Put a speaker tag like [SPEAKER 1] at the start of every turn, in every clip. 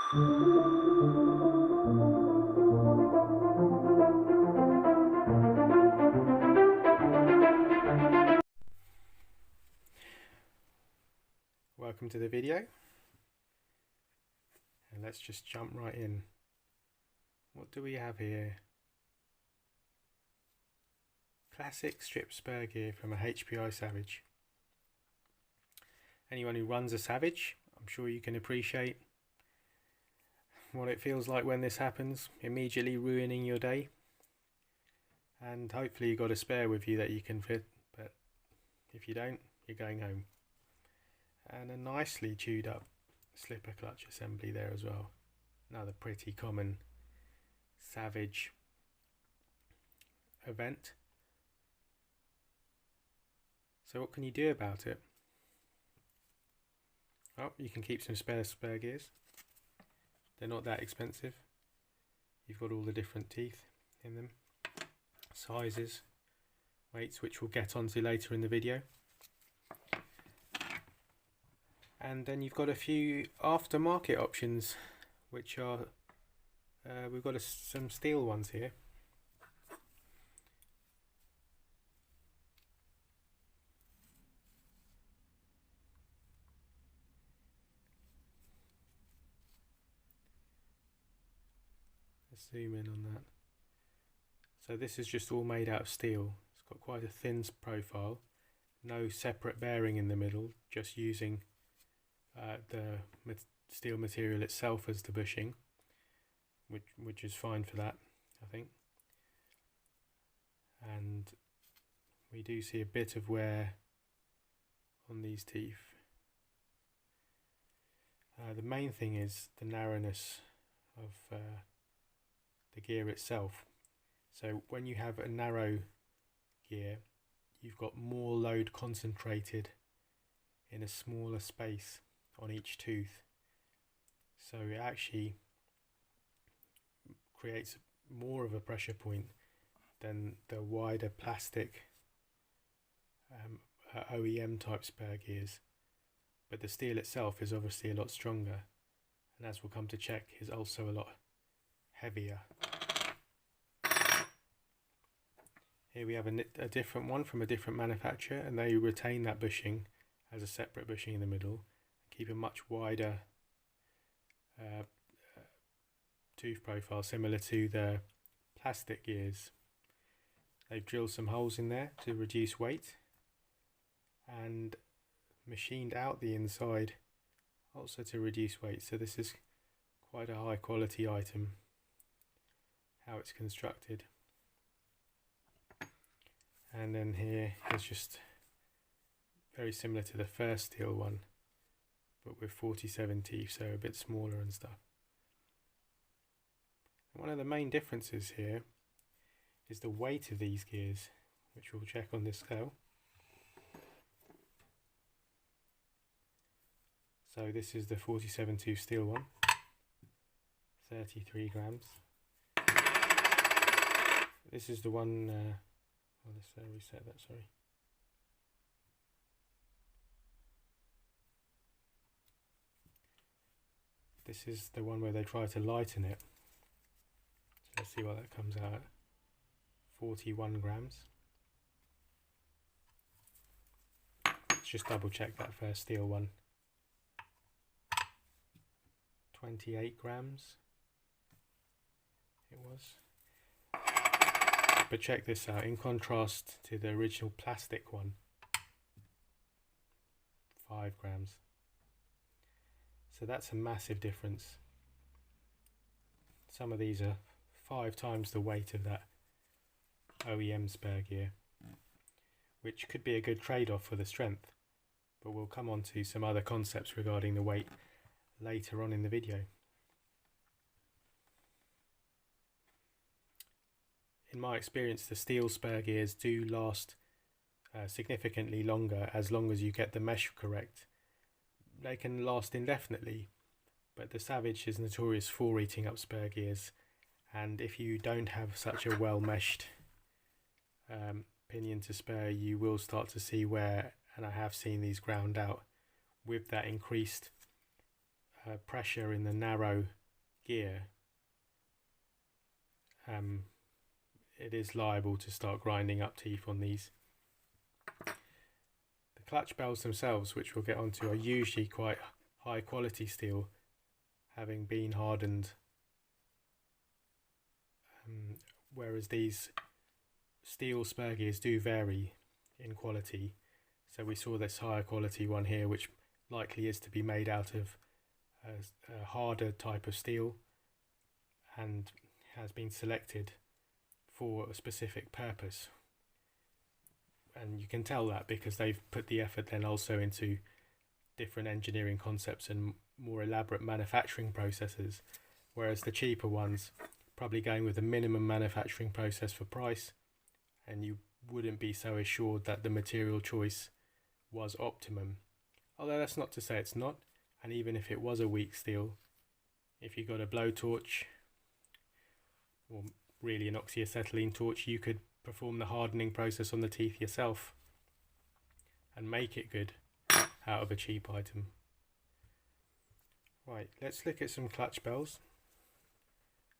[SPEAKER 1] Welcome to the video, and let's just jump right in. What do we have here? Classic strip spur gear from a HPI Savage. Anyone who runs a Savage, I'm sure you can appreciate what it feels like when this happens, immediately ruining your day. And hopefully you've got a spare with you that you can fit, but if you don't, you're going home. And a nicely chewed up slipper clutch assembly there as well. Another pretty common Savage event. So what can you do about it? Oh, you can keep some spare gears. They're not that expensive. You've got all the different teeth in them, sizes, weights, which we'll get onto later in the video. And then you've got a few aftermarket options, which are, we've got some steel ones here. Let's zoom in on that. So this is just all made out of steel. It's got quite a thin profile, no separate bearing in the middle, just using the steel material itself as the bushing, which is fine for that, I think. And we do see a bit of wear on these teeth. The main thing is the narrowness of the gear itself. So when you have a narrow gear, you've got more load concentrated in a smaller space on each tooth, so it actually creates more of a pressure point than the wider plastic OEM type spur gears, but the steel itself is obviously a lot stronger, and as we'll come to check, is also a lot heavier. Here we have a different one from a different manufacturer, and they retain that bushing as a separate bushing in the middle, keep a much wider tooth profile, similar to the plastic gears. They've drilled some holes in there to reduce weight and machined out the inside also to reduce weight. So this is quite a high quality item, how it's constructed. And then here is just very similar to the first steel one, but with 47 teeth, so a bit smaller and stuff. And one of the main differences here is the weight of these gears, which we'll check on this scale. So this is the 47 tooth steel one, 33 grams. This is the one, let's reset that, sorry. This is the one where they try to lighten it. So let's see what that comes out at. 41 grams. Let's just double check that first steel one. 28 grams it was. But check this out, in contrast to the original plastic one, 5 grams. So that's a massive difference. Some of these are 5 times the weight of that OEM spur gear, which could be a good trade-off for the strength, but we'll come on to some other concepts regarding the weight later on in the video. In my experience, the steel spur gears do last significantly longer as long as you get the mesh correct. They can last indefinitely, but the Savage is notorious for eating up spur gears, and if you don't have such a well meshed pinion to spur, you will start to see wear, and I have seen these ground out with that increased pressure in the narrow gear, it is liable to start grinding up teeth on these. The clutch bells themselves, which we'll get onto, are usually quite high quality steel, having been hardened, whereas these steel spur gears do vary in quality. So we saw this higher quality one here, which likely is to be made out of a harder type of steel and has been selected for a specific purpose. And you can tell that because they've put the effort then also into different engineering concepts and more elaborate manufacturing processes, whereas the cheaper ones probably going with a minimum manufacturing process for price, and you wouldn't be so assured that the material choice was optimum. Although that's not to say it's not, and even if it was a weak steel, if you got a blowtorch or really an oxyacetylene torch, you could perform the hardening process on the teeth yourself and make it good out of a cheap item. Right, let's look at some clutch bells,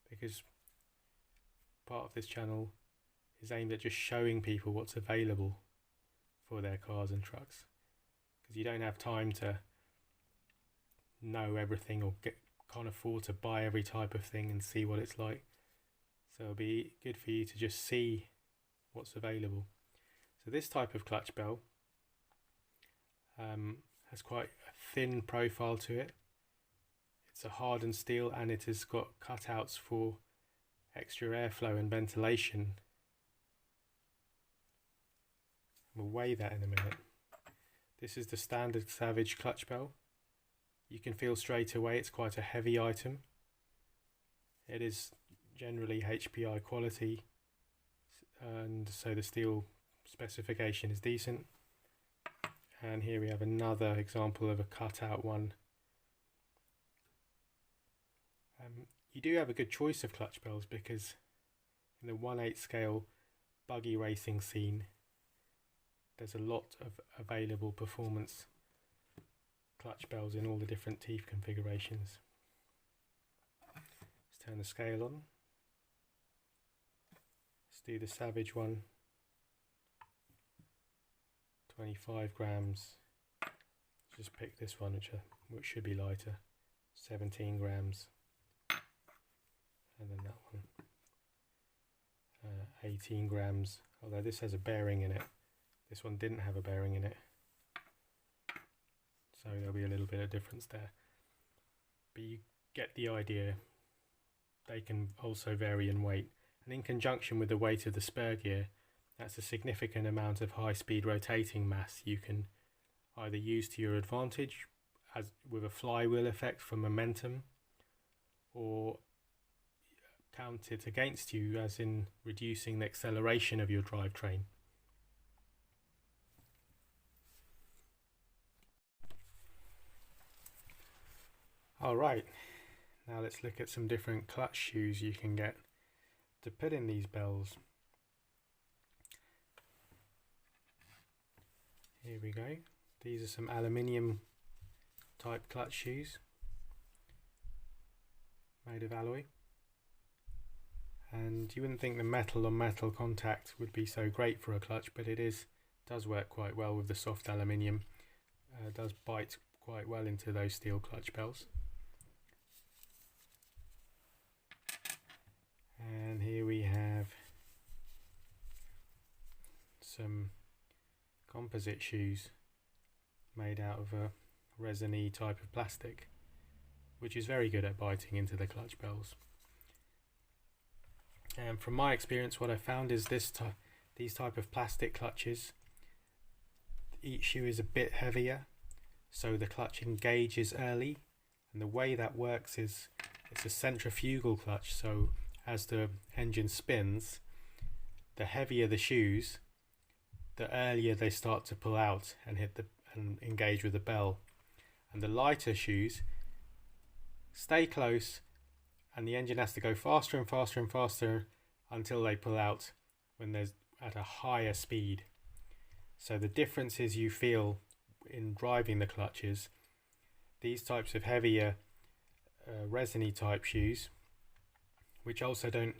[SPEAKER 1] because part of this channel is aimed at just showing people what's available for their cars and trucks, because you don't have time to know everything or can't afford to buy every type of thing and see what it's like. So it'll be good for you to just see what's available. So this type of clutch bell has quite a thin profile to it. It's a hardened steel, and it has got cutouts for extra airflow and ventilation. We'll weigh that in a minute. This is the standard Savage clutch bell. You can feel straight away it's quite a heavy item. It is generally HPI quality, and so the steel specification is decent. And here we have another example of a cutout one. You do have a good choice of clutch bells, because in the 1/8 scale buggy racing scene there's a lot of available performance clutch bells in all the different teeth configurations. Let's turn the scale on. Let's do the Savage one. 25 grams. Let's just pick this one, which should be lighter. 17 grams. And then that one. 18 grams. Although this has a bearing in it. This one didn't have a bearing in it. So there'll be a little bit of difference there. But you get the idea. They can also vary in weight. And in conjunction with the weight of the spur gear, that's a significant amount of high-speed rotating mass you can either use to your advantage as with a flywheel effect for momentum, or count it against you as in reducing the acceleration of your drivetrain. Alright, now let's look at some different clutch shoes you can get to put in these bells. Here we go. These are some aluminium type clutch shoes made of alloy, and you wouldn't think the metal on metal contact would be so great for a clutch, but it does work quite well with the soft aluminium. Does bite quite well into those steel clutch bells. And here we have some composite shoes made out of a resiny type of plastic, which is very good at biting into the clutch bells. And from my experience, what I found is these type of plastic clutches, each shoe is a bit heavier, so the clutch engages early, and the way that works is it's a centrifugal clutch, so as the engine spins, the heavier the shoes, the earlier they start to pull out and and engage with the bell, and the lighter shoes stay close, and the engine has to go faster and faster and faster until they pull out when there's at a higher speed. So the differences you feel in driving the clutches, these types of heavier resiny type shoes, which also don't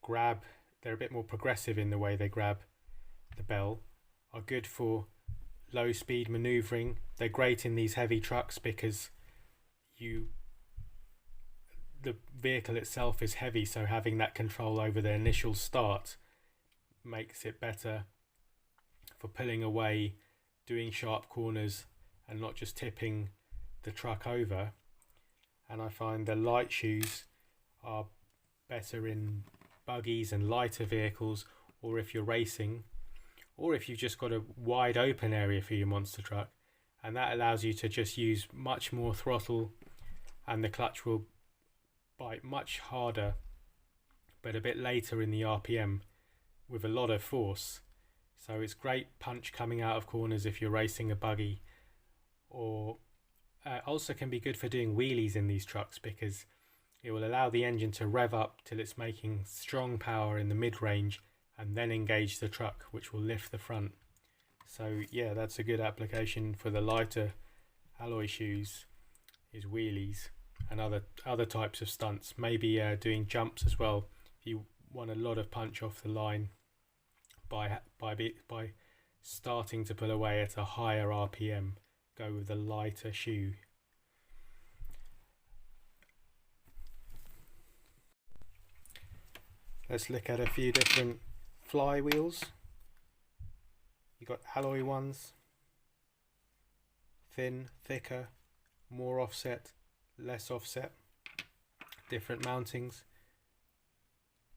[SPEAKER 1] grab, they're a bit more progressive in the way they grab the bell, are good for low speed maneuvering. They're great in these heavy trucks because the vehicle itself is heavy, so having that control over the initial start makes it better for pulling away, doing sharp corners, and not just tipping the truck over. And I find the light shoes are better in buggies and lighter vehicles, or if you're racing, or if you've just got a wide open area for your monster truck, and that allows you to just use much more throttle, and the clutch will bite much harder but a bit later in the RPM with a lot of force. So it's great punch coming out of corners if you're racing a buggy, or also can be good for doing wheelies in these trucks, because it will allow the engine to rev up till it's making strong power in the mid-range and then engage the truck, which will lift the front. So yeah, that's a good application for the lighter alloy shoes, is wheelies and other types of stunts. Maybe doing jumps as well. If you want a lot of punch off the line by starting to pull away at a higher RPM, go with a lighter shoe. Let's look at a few different flywheels. You've got alloy ones, thin, thicker, more offset, less offset, different mountings,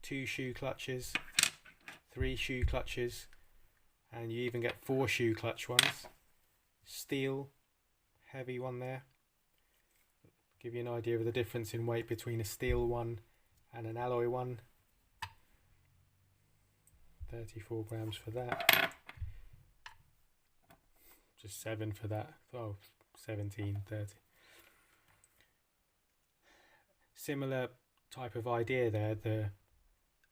[SPEAKER 1] 2 shoe clutches, 3 shoe clutches, and you even get 4 shoe clutch ones. Steel, heavy one there. Give you an idea of the difference in weight between a steel one and an alloy one. 34 grams for that. Just 7 for that. Oh, 17, 30. Similar type of idea there. The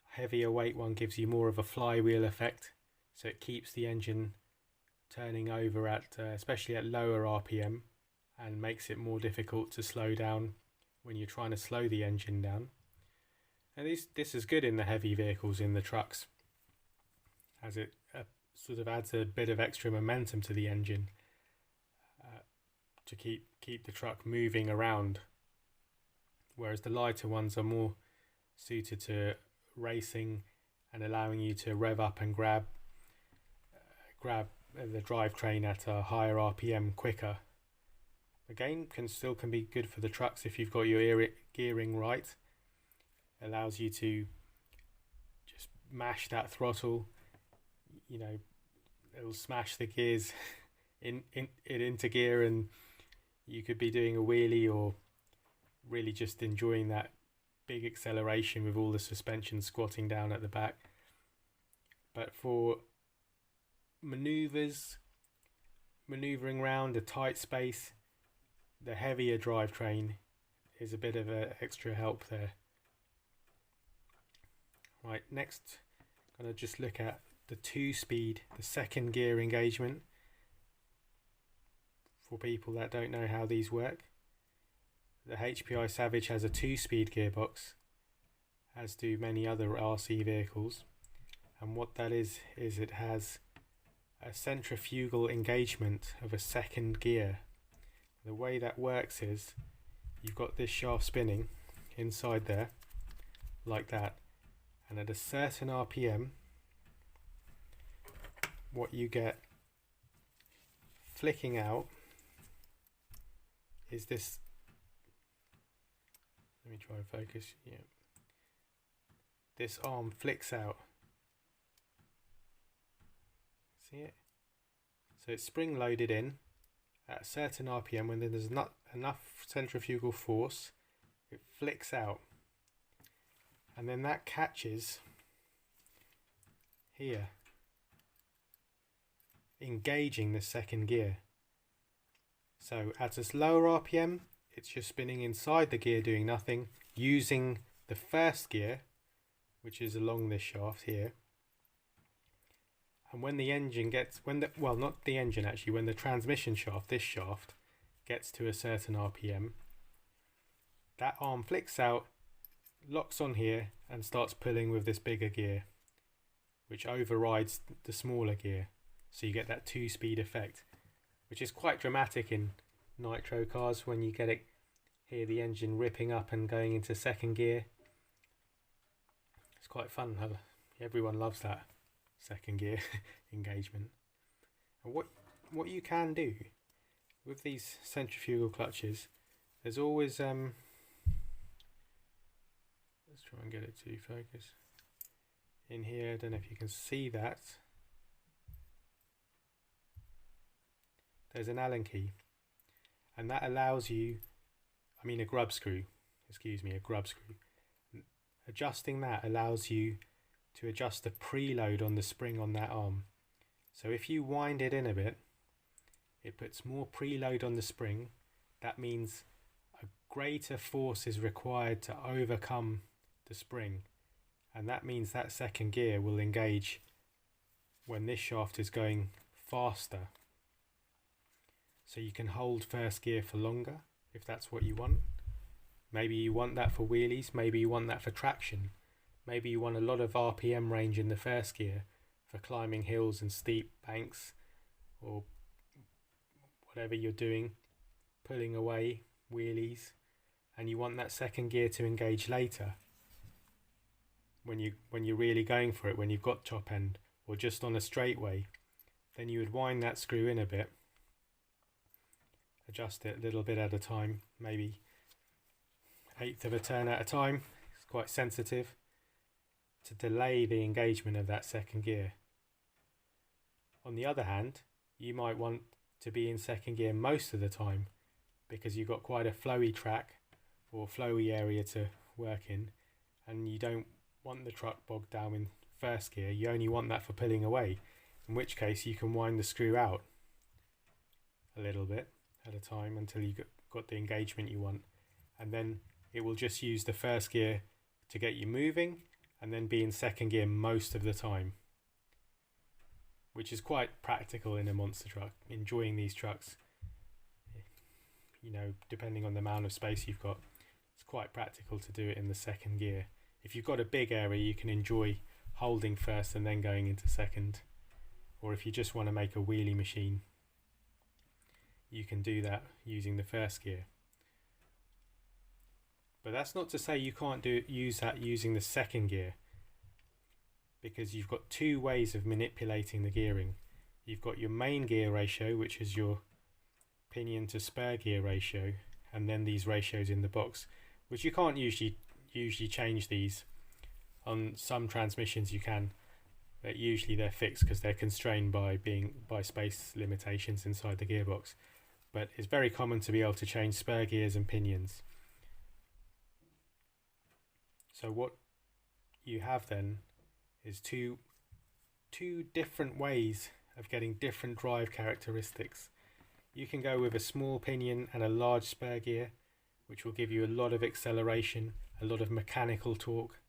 [SPEAKER 1] heavier weight one gives you more of a flywheel effect, so it keeps the engine turning over at especially at lower RPM, and makes it more difficult to slow down when you're trying to slow the engine down. And this is good in the heavy vehicles, in the trucks, as it sort of adds a bit of extra momentum to the engine to keep the truck moving around, whereas the lighter ones are more suited to racing and allowing you to rev up and grab the drivetrain at a higher RPM quicker. Again, still can be good for the trucks if you've got your gearing right. Allows you to just mash that throttle, you know, it'll smash the gears into gear, and you could be doing a wheelie or really just enjoying that big acceleration with all the suspension squatting down at the back. But for maneuvering around a tight space, the heavier drivetrain is a bit of an extra help there. Right, next I'm going to just look at the 2-speed, the second gear engagement, for people that don't know how these work. The HPI Savage has a 2-speed gearbox, as do many other RC vehicles, and what that is it has a centrifugal engagement of a second gear. The way that works is you've got this shaft spinning inside there like that, and at a certain RPM what you get flicking out is this. Let me try and focus. Yeah, this arm flicks out. See it? So it's spring loaded in at a certain RPM. When there's not enough centrifugal force, it flicks out, and then that catches here, engaging the second gear. So at this lower RPM, it's just spinning inside the gear doing nothing, using the first gear, which is along this shaft here. And when the engine gets, when the transmission shaft, this shaft, gets to a certain RPM, that arm flicks out, locks on here and starts pulling with this bigger gear, which overrides the smaller gear, so you get that 2-speed effect, which is quite dramatic in nitro cars when you hear the engine ripping up and going into second gear. It's quite fun. Everyone loves that second gear engagement. And what you can do with these centrifugal clutches, there's always let's try and get it to focus in here. I don't know if you can see that. There's an Allen key, and that allows you, a grub screw, a grub screw. Adjusting that allows you to adjust the preload on the spring on that arm. So if you wind it in a bit, it puts more preload on the spring. That means a greater force is required to overcome the spring, and that means that second gear will engage when this shaft is going faster. So you can hold first gear for longer if that's what you want. Maybe you want that for wheelies, maybe you want that for traction, maybe you want a lot of RPM range in the first gear for climbing hills and steep banks, or whatever you're doing, pulling away, wheelies, and you want that second gear to engage later when you're really going for it, when you've got top end or just on a straightaway. Then you would wind that screw in a bit, adjust it a little bit at a time, maybe 1/8 of a turn at a time. It's quite sensitive to delay the engagement of that second gear. On the other hand, you might want to be in second gear most of the time because you've got quite a flowy track or flowy area to work in, and you don't want the truck bogged down in first gear. You only want that for pulling away, in which case you can wind the screw out a little bit at a time until you got the engagement you want, and then it will just use the first gear to get you moving and then be in second gear most of the time, which is quite practical in a monster truck. Enjoying these trucks, depending on the amount of space you've got, it's quite practical to do it in the second gear. If you've got a big area, you can enjoy holding first and then going into second, or if you just want to make a wheelie machine, you can do that using the first gear. But that's not to say you can't use that using the second gear, because you've got two ways of manipulating the gearing. You've got your main gear ratio, which is your pinion to spur gear ratio, and then these ratios in the box, which you can't usually change these. On some transmissions you can, but usually they're fixed because they're constrained by space limitations inside the gearbox. But it's very common to be able to change spur gears and pinions. So what you have then is two different ways of getting different drive characteristics. You can go with a small pinion and a large spur gear, which will give you a lot of acceleration, a lot of mechanical torque,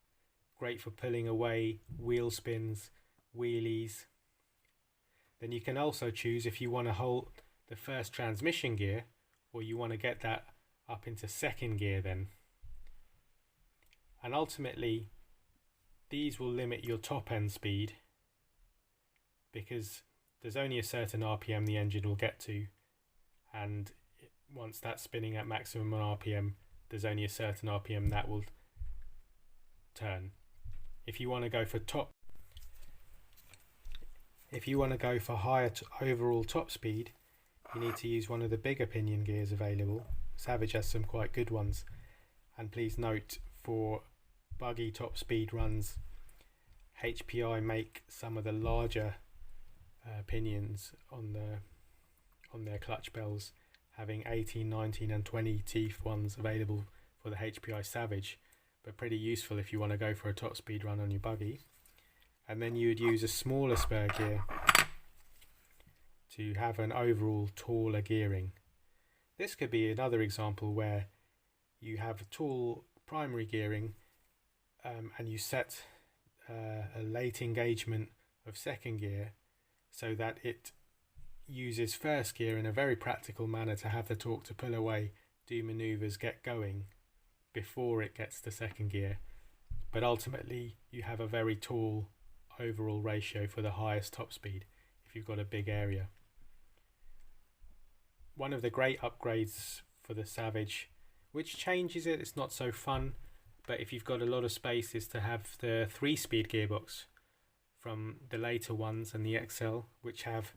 [SPEAKER 1] great for pulling away, wheel spins, wheelies. Then you can also choose if you want to hold the first transmission gear, or you want to get that up into second gear then. And ultimately, these will limit your top end speed, because there's only a certain RPM the engine will get to, and once that's spinning at maximum RPM, there's only a certain RPM that will turn. If you want to go for higher overall top speed, you need to use one of the bigger pinion gears available. Savage has some quite good ones, and please note, for buggy top speed runs, HPI make some of the larger pinions on their clutch bells, having 18, 19 and 20 teeth ones available for the HPI Savage, but pretty useful if you want to go for a top speed run on your buggy. And then you would use a smaller spur gear to have an overall taller gearing. This could be another example where you have a tall primary gearing, and you set a late engagement of second gear so that it uses first gear in a very practical manner to have the torque to pull away, do maneuvers, get going. before it gets to second gear, but ultimately you have a very tall overall ratio for the highest top speed if you've got a big area. One of the great upgrades for the Savage, which changes it, it's not so fun, but if you've got a lot of space, is to have the 3-speed gearbox from the later ones and the XL, which have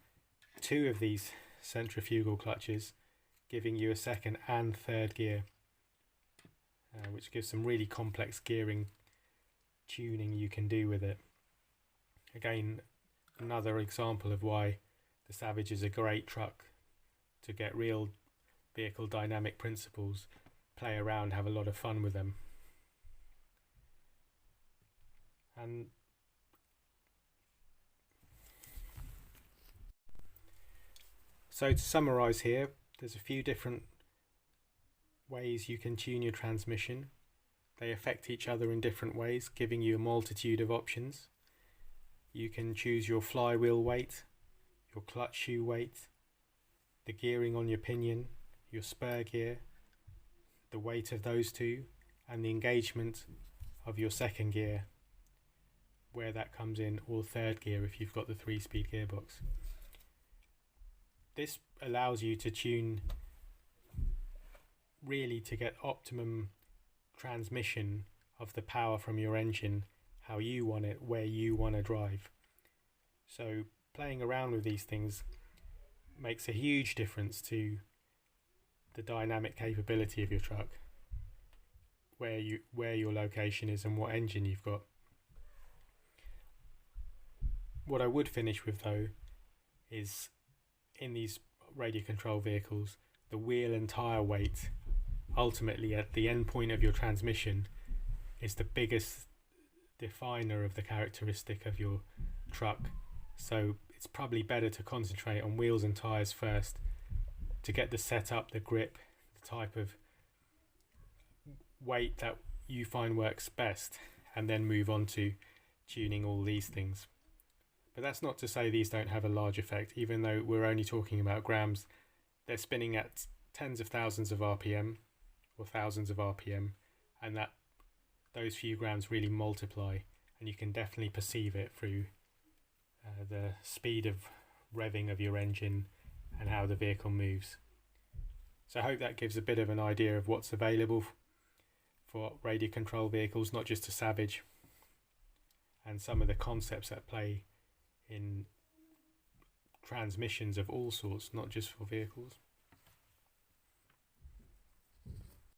[SPEAKER 1] 2 of these centrifugal clutches, giving you a second and third gear, which gives some really complex gearing tuning you can do with it. Again, another example of why the Savage is a great truck to get real vehicle dynamic principles, play around, have a lot of fun with them. And so to summarize here, there's a few different ways you can tune your transmission. They affect each other in different ways, giving you a multitude of options. You can choose your flywheel weight, your clutch shoe weight, the gearing on your pinion, your spur gear, the weight of those two, and the engagement of your second gear, where that comes in, or third gear if you've got the 3-speed gearbox. This allows you to tune really to get optimum transmission of the power from your engine, how you want it, where you want to drive. So playing around with these things makes a huge difference to the dynamic capability of your truck, where your location is and what engine you've got. What I would finish with though is, in these radio control vehicles, the wheel and tyre weight ultimately at the end point of your transmission is the biggest definer of the characteristic of your truck. So it's probably better to concentrate on wheels and tyres first to get the setup, the grip, the type of weight that you find works best, and then move on to tuning all these things. But that's not to say these don't have a large effect. Even though we're only talking about grams, they're spinning at tens of thousands of RPM or thousands of RPM, and that those few grams really multiply, and you can definitely perceive it through the speed of revving of your engine and how the vehicle moves. So I hope that gives a bit of an idea of what's available for radio control vehicles, not just a Savage, and some of the concepts at play in transmissions of all sorts, not just for vehicles.